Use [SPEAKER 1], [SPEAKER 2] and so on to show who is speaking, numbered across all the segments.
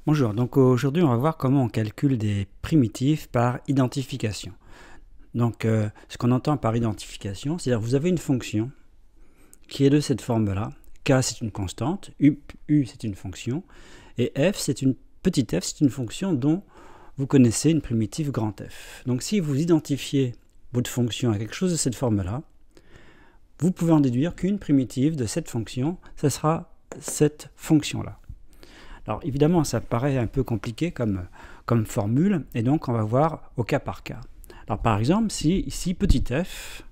[SPEAKER 1] Bonjour, donc aujourd'hui on va voir comment on calcule des primitives par identification. Donc ce qu'on entend par identification, c'est-à-dire vous avez une fonction qui est de cette forme-là, k c'est une constante, u c'est une fonction, et f c'est une petite f, c'est une fonction dont vous connaissez une primitive grand F. Donc si vous identifiez votre fonction à quelque chose de cette forme-là, vous pouvez en déduire qu'une primitive de cette fonction, ce sera cette fonction-là. Alors évidemment, ça paraît un peu compliqué comme formule, et donc on va voir au cas par cas. Alors par exemple, si ici petit f,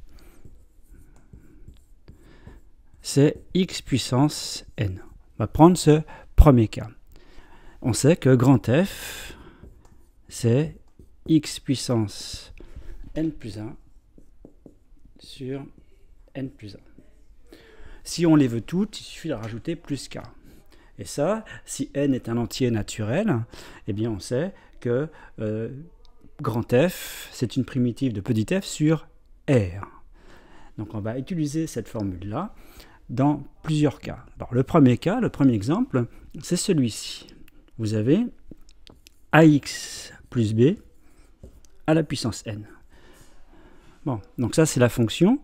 [SPEAKER 1] c'est x puissance n. On va prendre ce premier cas. On sait que grand F, c'est x puissance n plus 1 sur n plus 1. Si on les veut toutes, il suffit de rajouter plus k. Et ça, si n est un entier naturel, eh bien on sait que grand F, c'est une primitive de petit f sur R. Donc on va utiliser cette formule-là dans plusieurs cas. Alors le premier cas, le premier exemple, c'est celui-ci. Vous avez ax plus b à la puissance n. Bon, donc ça c'est la fonction.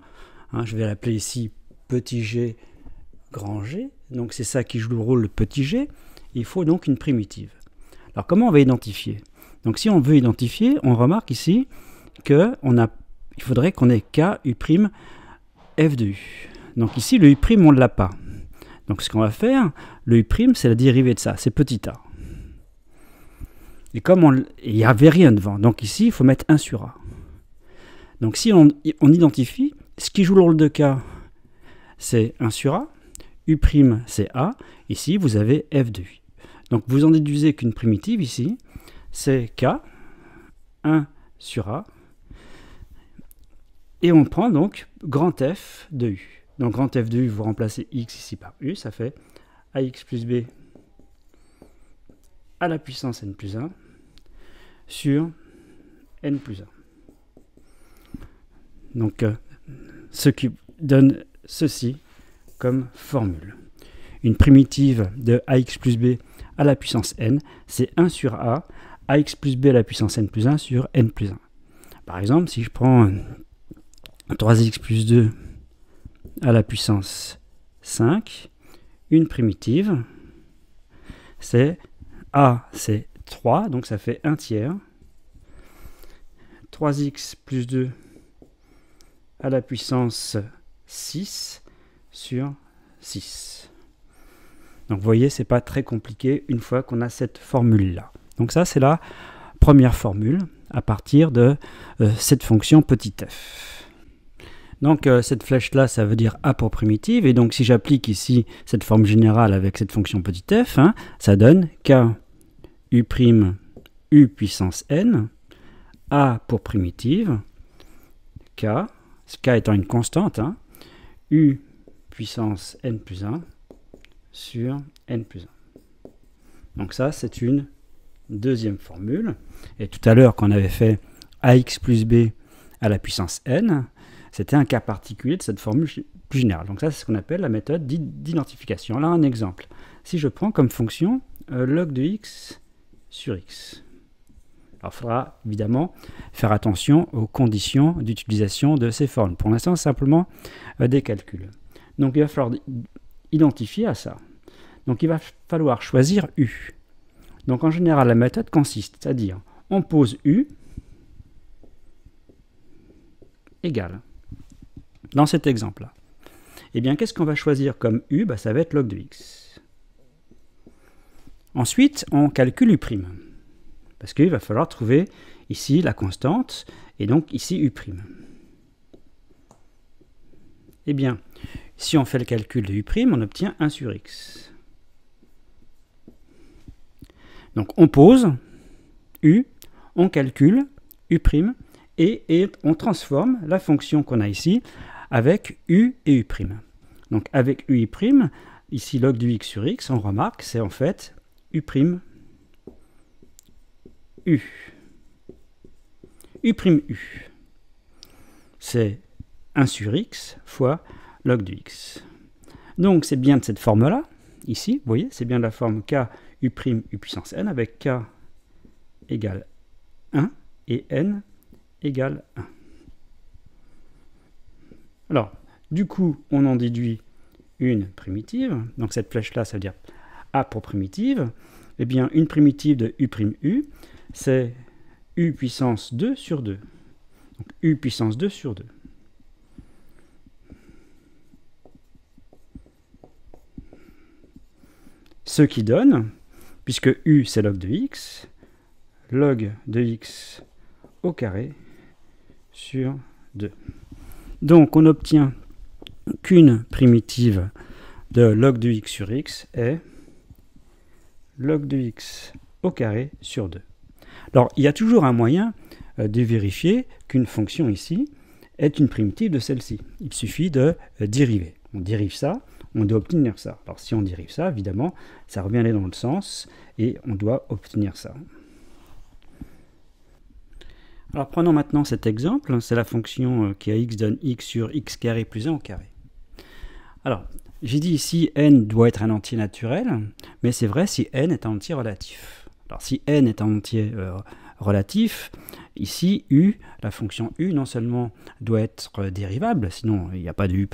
[SPEAKER 1] Je vais l'appeler ici petit g grand G, donc c'est ça qui joue le rôle de petit g. Il faut donc une primitive. Alors comment on va identifier? Donc si on veut identifier, on remarque ici qu'il faudrait qu'on ait k u' f de u. Donc ici le u', on ne l'a pas. Donc ce qu'on va faire, le u', c'est la dérivée de ça, c'est petit a. Et comme il n'y avait rien devant, donc ici il faut mettre 1 sur a. Donc si on identifie, ce qui joue le rôle de k, c'est 1 sur a, u' c'est a, ici vous avez f de u. Donc vous en déduisez qu'une primitive ici, c'est k, 1 sur a, et on prend donc grand f de u. Donc grand f de u, vous remplacez x ici par u, ça fait ax plus b à la puissance n plus 1 sur n plus 1. Donc ce qui donne ceci comme formule. Une primitive de ax plus b à la puissance n, c'est 1 sur a, ax plus b à la puissance n plus 1 sur n plus 1. Par exemple, si je prends 3x plus 2 à la puissance 5, une primitive, c'est a, c'est 3, donc ça fait 1 tiers. 3x plus 2 à la puissance 6 sur 6. Donc vous voyez, c'est pas très compliqué une fois qu'on a cette formule-là. Donc ça, c'est la première formule à partir de cette fonction petit f. Donc cette flèche-là, ça veut dire a pour primitive, et donc si j'applique ici cette forme générale avec cette fonction petit f, ça donne k u' u puissance n, a pour primitive, k étant une constante, u puissance n plus 1 sur n plus 1. Donc ça, c'est une deuxième formule. Et tout à l'heure, quand on avait fait ax plus b à la puissance n, c'était un cas particulier de cette formule plus générale. Donc ça, c'est ce qu'on appelle la méthode d'identification. Là, un exemple. Si je prends comme fonction log de x sur x. Alors, il faudra évidemment faire attention aux conditions d'utilisation de ces formes. Pour l'instant, c'est simplement des calculs. Donc, il va falloir identifier à ça. Donc, il va falloir choisir u. Donc, en général, la méthode consiste, c'est-à-dire, on pose u égale. Dans cet exemple-là. Eh bien, qu'est-ce qu'on va choisir comme u? Ça va être log de x. Ensuite, on calcule u'. Parce qu'il va falloir trouver ici la constante, et donc ici u'. Eh bien, si on fait le calcul de u', on obtient 1 sur x. Donc on pose u, on calcule u', et on transforme la fonction qu'on a ici avec u et u'. Donc avec u', ici log de x sur x, on remarque, c'est en fait u', u. u', c'est 1 sur x fois log de x. Donc c'est bien de cette forme-là, ici, vous voyez, c'est bien de la forme k u' u puissance n avec k égale 1 et n égale 1. Alors, du coup, on en déduit une primitive. Donc cette flèche-là, ça veut dire A pour primitive. Eh bien, une primitive de u', c'est u puissance 2 sur 2. Donc u puissance 2 sur 2. Ce qui donne, puisque u c'est log de x au carré sur 2. Donc on obtient qu'une primitive de log de x sur x est log de x au carré sur 2. Alors il y a toujours un moyen de vérifier qu'une fonction ici est une primitive de celle-ci. Il suffit de dériver. On dérive ça, on doit obtenir ça. Alors si on dérive ça, évidemment, ça revient aller dans le sens et on doit obtenir ça. Alors prenons maintenant cet exemple, c'est la fonction qui à x donne x sur x carré plus 1 au carré. Alors, j'ai dit ici n doit être un entier naturel, mais c'est vrai si n est un entier relatif. Alors si n est un entier relatif, ici u, la fonction u, non seulement doit être dérivable, sinon il n'y a pas de u',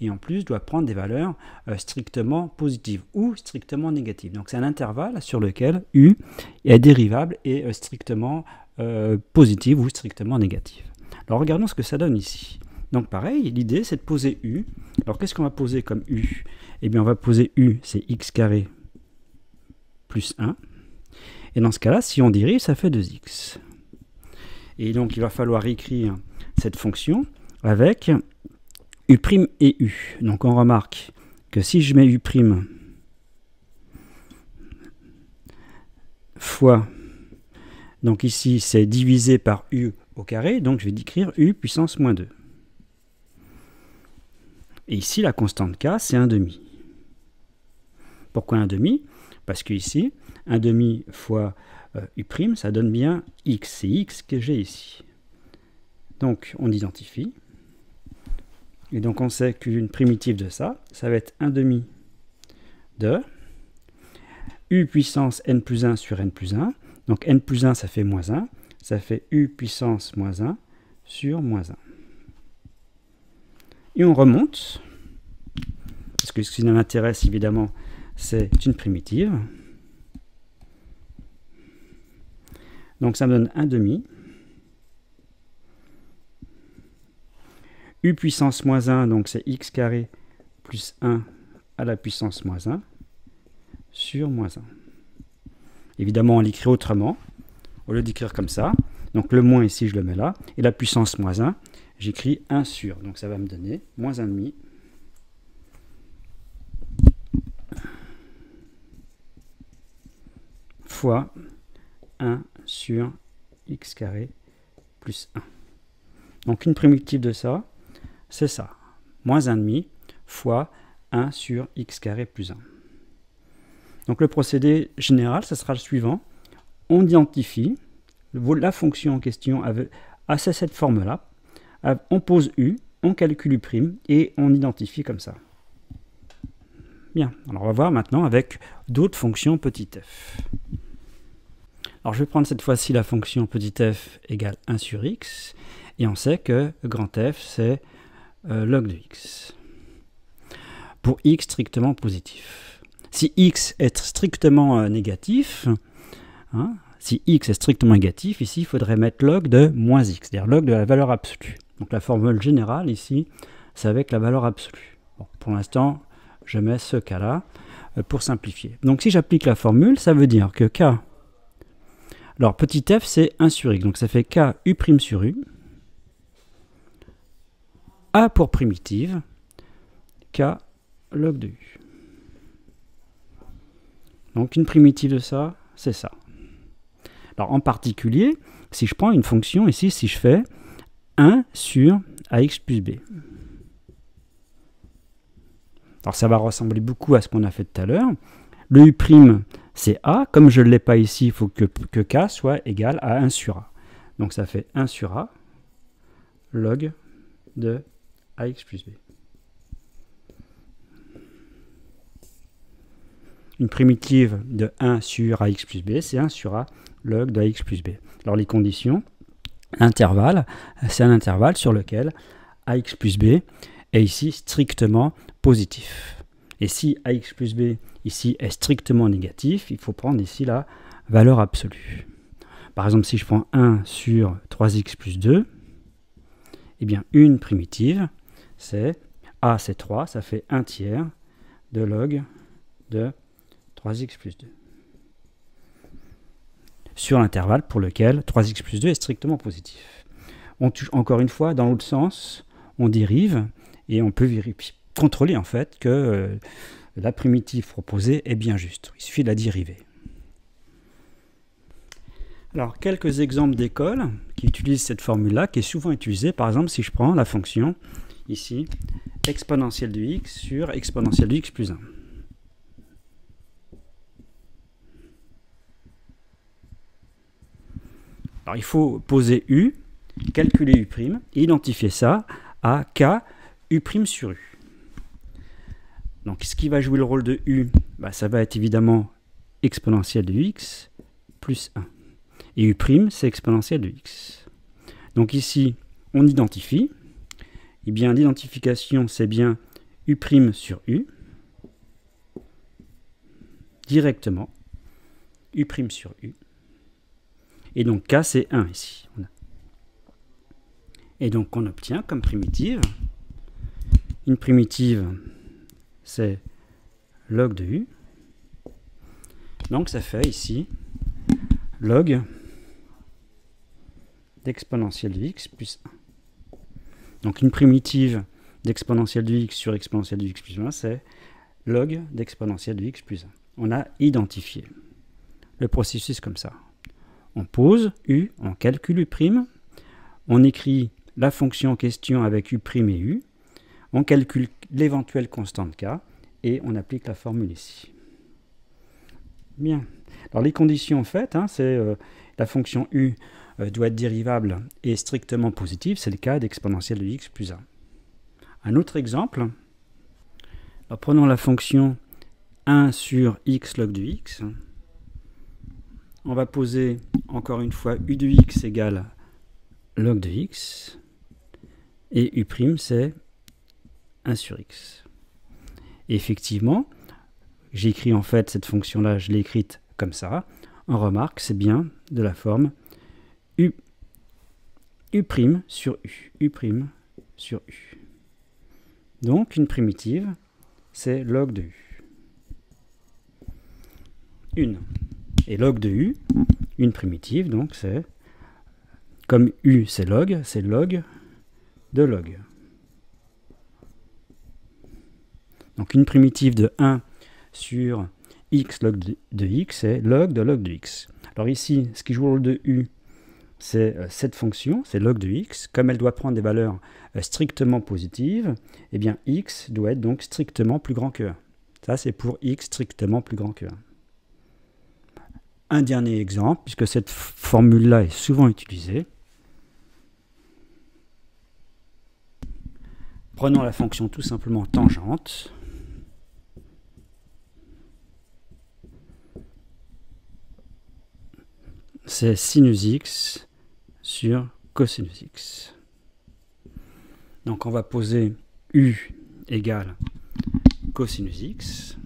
[SPEAKER 1] et en plus doit prendre des valeurs strictement positives ou strictement négatives. Donc c'est un intervalle sur lequel u est dérivable et strictement positive ou strictement négative. Alors regardons ce que ça donne ici. Donc pareil, l'idée c'est de poser u. Alors qu'est-ce qu'on va poser comme u? Eh bien on va poser u, c'est x carré plus 1. Et dans ce cas-là, si on dérive, ça fait 2x. Et donc il va falloir écrire cette fonction avec u' et u. Donc on remarque que si je mets u' fois, donc ici c'est divisé par u au carré, donc je vais écrire u puissance moins 2. Et ici, la constante k, c'est 1/2. Pourquoi 1/2? Parce que ici, 1/2 fois u', ça donne bien x. C'est x que j'ai ici. Donc, on identifie. Et donc, on sait qu'une primitive de ça, ça va être 1/2 de u puissance n plus 1 sur n plus 1. Donc, n plus 1, ça fait moins 1. Ça fait u puissance moins 1 sur moins 1. Et on remonte, parce que ce qui nous intéresse évidemment, c'est une primitive. Donc ça me donne 1/2. U puissance moins 1, donc c'est x carré plus 1 à la puissance moins 1 sur moins 1. Évidemment, on l'écrit autrement, au lieu d'écrire comme ça. Donc le moins ici, je le mets là. Et la puissance moins 1, j'écris 1 sur. Donc ça va me donner moins 1/2 fois 1 sur x carré plus 1. Donc une primitive de ça, c'est ça. Moins 1/2 fois 1 sur x carré plus 1. Donc le procédé général, ce sera le suivant. On identifie la fonction en question à cette forme-là. On pose u, on calcule u' et on identifie comme ça. Bien, alors on va voir maintenant avec d'autres fonctions petit f. Alors je vais prendre cette fois-ci la fonction petit f égale 1 sur x, et on sait que grand f c'est log de x. Pour x strictement positif. Si x est strictement négatif, si x est strictement négatif, ici il faudrait mettre log de moins x, c'est-à-dire log de la valeur absolue. Donc la formule générale ici, c'est avec la valeur absolue. Bon, pour l'instant, je mets ce cas-là pour simplifier. Donc si j'applique la formule, ça veut dire que k, alors petit f c'est 1 sur x, donc ça fait k u' sur u, a pour primitive, k log de u. Donc une primitive de ça, c'est ça. Alors en particulier, si je prends une fonction ici, si je fais 1 sur ax plus b. Alors ça va ressembler beaucoup à ce qu'on a fait tout à l'heure. Le u' c'est a, comme je ne l'ai pas ici, il faut que k soit égal à 1 sur a. Donc ça fait 1 sur a log de ax plus b. une primitive de 1 sur ax plus b, c'est 1 sur a log de ax plus b. Alors les conditions, l'intervalle, c'est un intervalle sur lequel ax plus b est ici strictement positif. Et si ax plus b ici est strictement négatif, il faut prendre ici la valeur absolue. Par exemple, si je prends 1 sur 3x plus 2, eh bien une primitive, c'est a c'est 3, ça fait 1 tiers de log de 3x plus 2. Sur l'intervalle pour lequel 3x plus 2 est strictement positif. Encore une fois, dans l'autre sens, on dérive et on peut contrôler en fait que la primitive proposée est bien juste. Il suffit de la dériver. Alors, quelques exemples d'écoles qui utilisent cette formule-là, qui est souvent utilisée. Par exemple, si je prends la fonction, ici, exponentielle de x sur exponentielle de x plus 1. Alors, il faut poser u, calculer u', et identifier ça à k u' sur u. Donc, ce qui va jouer le rôle de u, ça va être évidemment exponentielle de x plus 1. Et u', c'est exponentielle de x. Donc ici, on identifie. Eh bien, l'identification, c'est bien u' sur u. Directement. U' sur u. Et donc k, c'est 1 ici. Et donc, on obtient comme primitive, une primitive, c'est log de u. Donc, ça fait ici log d'exponentielle de x plus 1. Donc une primitive d'exponentielle de x sur exponentielle de x plus 1, c'est log d'exponentielle de x plus 1. On a identifié le processus comme ça. On pose u, on calcule u', on écrit la fonction en question avec u' et u, on calcule l'éventuelle constante k, et on applique la formule ici. Bien. Alors les conditions en fait, c'est la fonction u doit être dérivable et strictement positive, c'est le cas d'exponentielle de x plus 1. Un autre exemple, alors prenons la fonction 1 sur x log de x. On va poser encore une fois u de x égale log de x, et u' c'est 1 sur x. Et effectivement, j'ai écrit en fait cette fonction-là, je l'ai écrite comme ça. On remarque, c'est bien de la forme u' sur u, u' sur u. Donc une primitive, c'est log de u. Une. Et log de u, une primitive, donc c'est, comme u c'est log de log. Donc une primitive de 1 sur x log de x, c'est log de x. Alors ici, ce qui joue le rôle de u, c'est cette fonction, c'est log de x. Comme elle doit prendre des valeurs strictement positives, eh bien x doit être donc strictement plus grand que 1. Ça, c'est pour x strictement plus grand que 1. Un dernier exemple, puisque cette formule-là est souvent utilisée. Prenons la fonction tout simplement tangente. C'est sinus x sur cosinus x. Donc on va poser u égale cosinus x.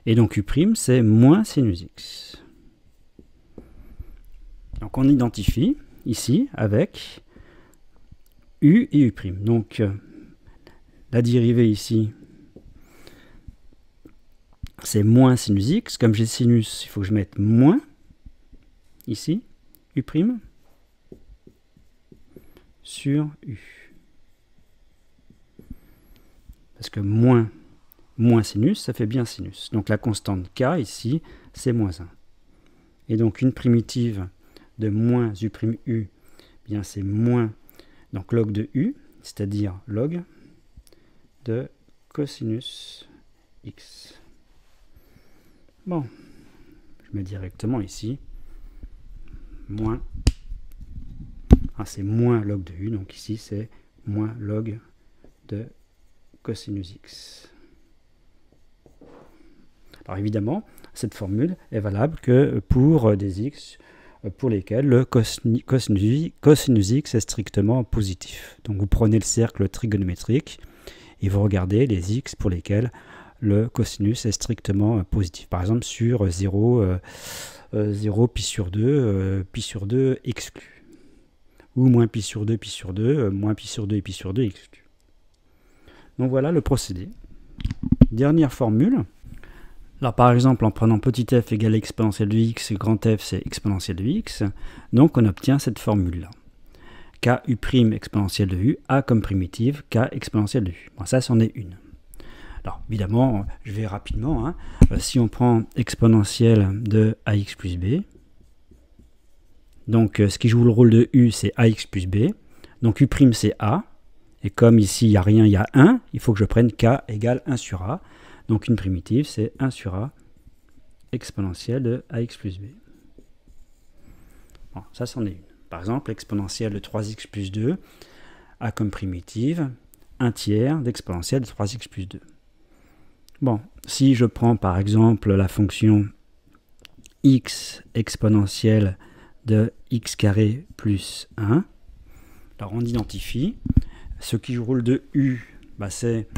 [SPEAKER 1] Et donc u' c'est moins sinus x. Donc on identifie ici avec u et u'. Donc la dérivée ici, c'est moins sinus x. Comme j'ai sinus, il faut que je mette moins ici, u' sur u. Parce que moins sinus, ça fait bien sinus. Donc la constante k ici, c'est moins 1. Et donc une primitive de moins u', bien c'est moins, donc log de u, c'est-à-dire log de cosinus x. Bon, je mets directement ici, moins, c'est moins log de u, donc ici c'est moins log de cosinus x. Alors évidemment, cette formule est valable que pour des x pour lesquels le cosinus x est strictement positif. Donc vous prenez le cercle trigonométrique et vous regardez les x pour lesquels le cosinus est strictement positif. Par exemple sur 0, 0 pi sur 2 exclu. Ou moins pi sur 2, moins pi sur 2 et pi sur 2 exclu. Donc voilà le procédé. Dernière formule. Alors par exemple, en prenant petit f égale exponentielle de x, grand f c'est exponentielle de x, donc on obtient cette formule-là. K u' exponentielle de u, a comme primitive, k exponentielle de u. Bon, ça, c'en est une. Alors évidemment, je vais rapidement, hein. Si on prend exponentielle de ax plus b, donc ce qui joue le rôle de u, c'est ax plus b, donc u' c'est a, et comme ici il n'y a rien, il y a 1, il faut que je prenne k égale 1 sur a. Donc une primitive, c'est 1 sur a exponentielle de ax plus b. Bon, ça, c'en est une. Par exemple, l'exponentielle de 3x plus 2 a comme primitive 1 tiers d'exponentielle de 3x plus 2. Bon, si je prends par exemple la fonction x exponentielle de x carré plus 1, alors on identifie, ce qui joue le rôle de u, bah, c'est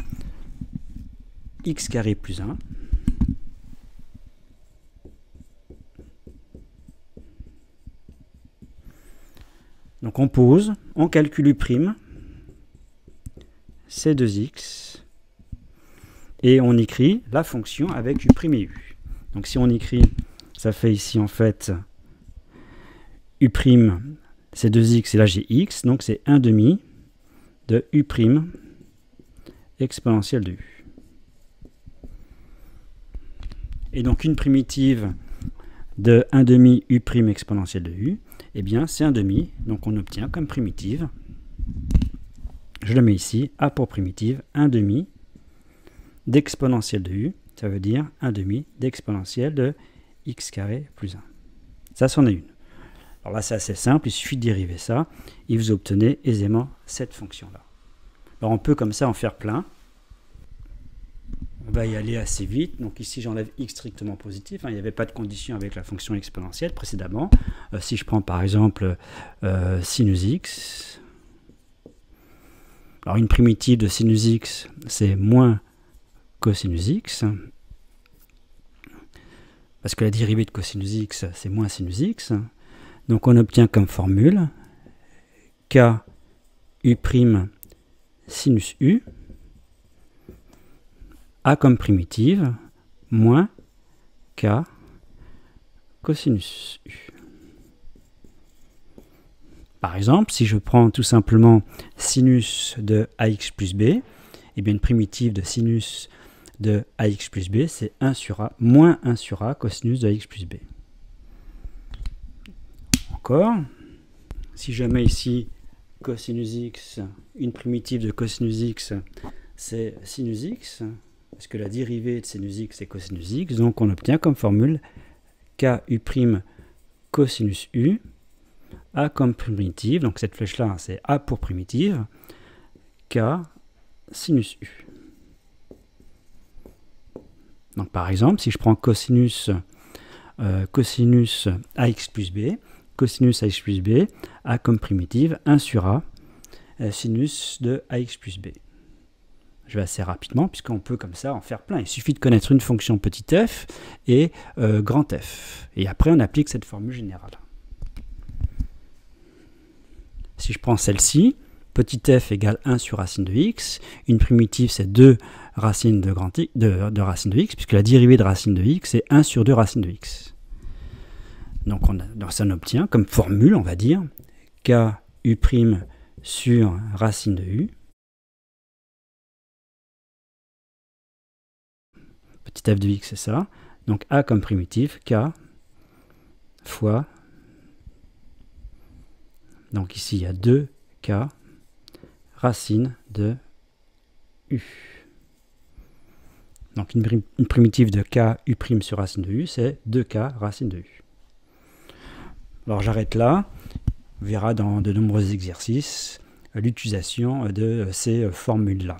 [SPEAKER 1] x carré plus 1. Donc on pose, on calcule u', c'est 2x, et on écrit la fonction avec u' et u. Donc si on écrit, ça fait ici en fait u', c'est 2x, et là j'ai x, donc c'est 1 demi de u' exponentielle de u. Et donc une primitive de 1 demi u' exponentielle de u, eh bien c'est 1 demi, donc on obtient comme primitive, je le mets ici, a pour primitive, 1 demi d'exponentielle de u, ça veut dire 1 demi d'exponentielle de x carré plus 1. Ça, c'en est une. Alors là, c'est assez simple, il suffit de dériver ça, et vous obtenez aisément cette fonction-là. Alors on peut comme ça en faire plein. On va y aller assez vite. Donc ici, j'enlève x strictement positif. Il n'y avait pas de condition avec la fonction exponentielle précédemment. Si je prends par exemple sinus x, alors une primitive de sinus x, c'est moins cosinus x, parce que la dérivée de cosinus x, c'est moins sinus x. Donc on obtient comme formule k u' sinus u, a comme primitive, moins k cosinus u. Par exemple, si je prends tout simplement sinus de ax plus b, eh bien une primitive de sinus de ax plus b, c'est 1 sur a, moins 1 sur a cosinus de ax plus b. Encore, si je mets ici cosinus x, une primitive de cosinus x, c'est sinus x, parce que la dérivée de sinus x est cosinus x, donc on obtient comme formule k u' cosinus u, a comme primitive, donc cette flèche-là, c'est a pour primitive, k sinus u. Donc par exemple, si je prends cosinus ax plus b, cosinus ax plus b a comme primitive 1 sur a sinus de ax plus b. Je vais assez rapidement, puisqu'on peut comme ça en faire plein. Il suffit de connaître une fonction petit f et grand F. Et après, on applique cette formule générale. Si je prends celle-ci, petit f égale 1 sur racine de x, une primitive, c'est 2 racines de racine de x, puisque la dérivée de racine de x, c'est 1 sur 2 racine de x. Donc, ça obtient comme formule, on va dire, k u' sur racine de u, petit f de x, c'est ça. Donc a comme primitive, k fois, donc ici il y a 2k racine de u. Donc une primitive de k u' sur racine de u, c'est 2k racine de u. Alors j'arrête là. On verra dans de nombreux exercices l'utilisation de ces formules-là.